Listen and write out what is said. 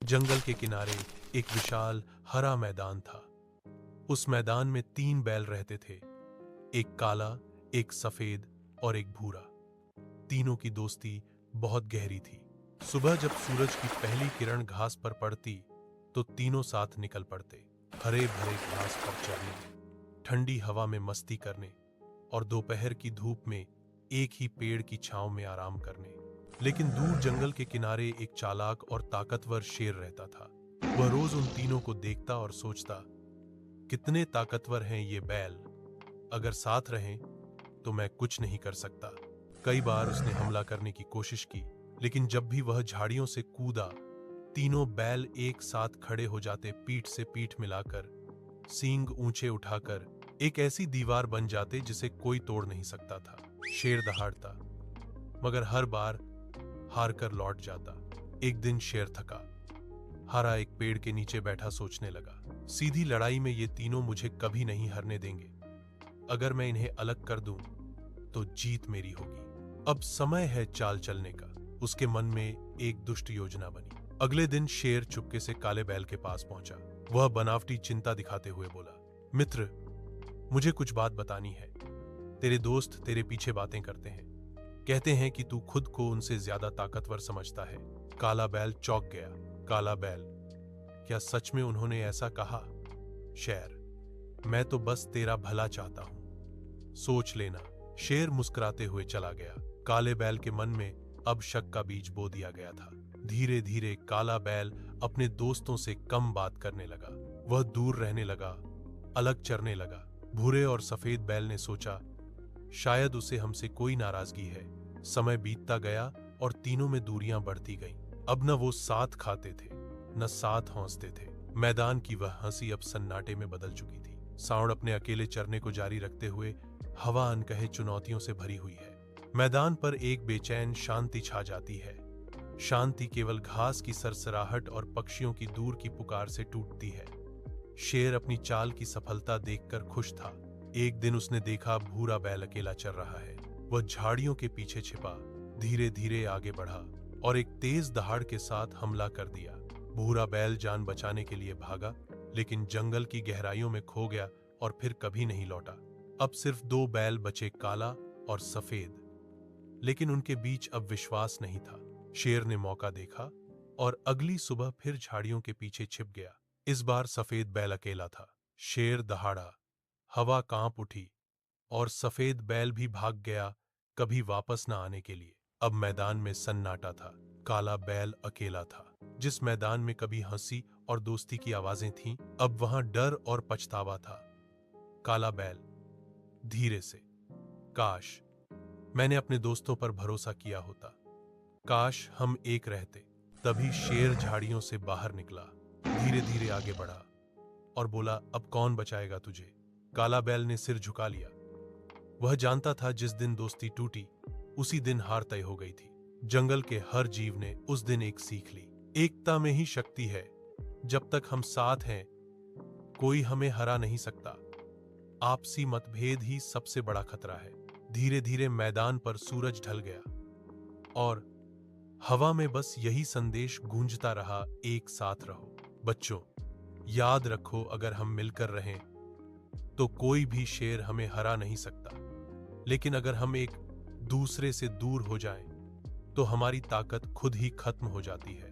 जंगल के किनारे एक विशाल हरा मैदान था। उस मैदान में 3 बैल रहते थे, एक काला, एक सफेद और एक भूरा। तीनों की दोस्ती बहुत गहरी थी। सुबह जब सूरज की पहली किरण घास पर पड़ती तो तीनों साथ निकल पड़ते, हरे भरे घास पर चढ़ने, ठंडी हवा में मस्ती करने और दोपहर की धूप में एक ही पेड़ की छांव में आराम करने। लेकिन दूर जंगल के किनारे एक चालाक और ताकतवर शेर रहता था। वह रोज उन तीनों को देखता और सोचता, कितने ताकतवर हैं ये बैल, अगर साथ रहें तो मैं कुछ नहीं कर सकता। कई बार उसने हमला करने की कोशिश की, लेकिन जब भी वह झाड़ियों से कूदा, तीनों बैल एक साथ खड़े हो जाते, पीठ से पीठ मिलाकर, सींग ऊंचे उठाकर एक ऐसी दीवार बन जाते जिसे कोई तोड़ नहीं सकता था। शेर दहाड़ता, मगर हर बार हार कर लौट जाता। एक दिन शेर थका हारा एक पेड़ के नीचे बैठा सोचने लगा, सीधी लड़ाई में ये तीनों मुझे कभी नहीं हारने देंगे। अगर मैं इन्हें अलग कर दूं तो जीत मेरी होगी। अब समय है चाल चलने का। उसके मन में एक दुष्ट योजना बनी। अगले दिन शेर चुपके से काले बैल के पास पहुंचा। वह बनावटी चिंता दिखाते हुए बोला, मित्र, मुझे कुछ बात बतानी है। तेरे दोस्त तेरे पीछे बातें करते हैं, कहते हैं कि तू खुद को उनसे ज्यादा ताकतवर समझता है। काला बैल चौंक गया। काला बैल, क्या सच में उन्होंने ऐसा कहा? शेर, मैं तो बस तेरा भला चाहता हूं, सोच लेना। शेर मुस्कुराते हुए चला गया। काले बैल के मन में अब शक का बीज बो दिया गया था। धीरे धीरे काला बैल अपने दोस्तों से कम बात करने लगा। वह दूर रहने लगा, अलग चरने लगा। भूरे और सफेद बैल ने सोचा, शायद उसे हमसे कोई नाराजगी है। समय बीतता गया और तीनों में दूरियां बढ़ती गईं। अब न वो साथ खाते थे, न साथ हौंसते थे। मैदान की वह हंसी अब सन्नाटे में बदल चुकी थी। सांड अपने अकेले चरने को जारी रखते हुए हवा अनकहे चुनौतियों से भरी हुई है। मैदान पर एक बेचैन शांति छा जाती है। शांति केवल घास की सरसराहट और पक्षियों की दूर की पुकार से टूटती है। शेर अपनी चाल की सफलता देखकर खुश था। एक दिन उसने देखा भूरा बैल अकेला चल रहा है। वह झाड़ियों के पीछे छिपा, धीरे धीरे आगे बढ़ा और एक तेज दहाड़ के साथ हमला कर दिया। भूरा बैल जान बचाने के लिए भागा, लेकिन जंगल की गहराइयों में खो गया और फिर कभी नहीं लौटा। अब सिर्फ 2 बैल बचे, काला और सफेद, लेकिन उनके बीच अब विश्वास नहीं था। शेर ने मौका देखा और अगली सुबह फिर झाड़ियों के पीछे छिप गया। इस बार सफेद बैल अकेला था। शेर दहाड़ा, हवा कांप उठी और सफेद बैल भी भाग गया, कभी वापस न आने के लिए। अब मैदान में सन्नाटा था। काला बैल अकेला था। जिस मैदान में कभी हंसी और दोस्ती की आवाजें थीं, अब वहां डर और पछतावा था। काला बैल धीरे से, काश मैंने अपने दोस्तों पर भरोसा किया होता, काश हम एक रहते। तभी शेर झाड़ियों से बाहर निकला, धीरे धीरे आगे बढ़ा और बोला, अब कौन बचाएगा तुझे? काला बैल ने सिर झुका लिया। वह जानता था जिस दिन दोस्ती टूटी, उसी दिन हार तय हो गई थी। जंगल के हर जीव ने उस दिन एक सीख ली, एकता में ही शक्ति है। जब तक हम साथ हैं, कोई हमें हरा नहीं सकता। आपसी मतभेद ही सबसे बड़ा खतरा है। धीरे धीरे मैदान पर सूरज ढल गया और हवा में बस यही संदेश गूंजता रहा, एक साथ रहो। बच्चों, याद रखो, अगर हम मिलकर रहें तो कोई भी शेर हमें हरा नहीं सकता। लेकिन अगर हम एक दूसरे से दूर हो जाएं, तो हमारी ताकत खुद ही खत्म हो जाती है।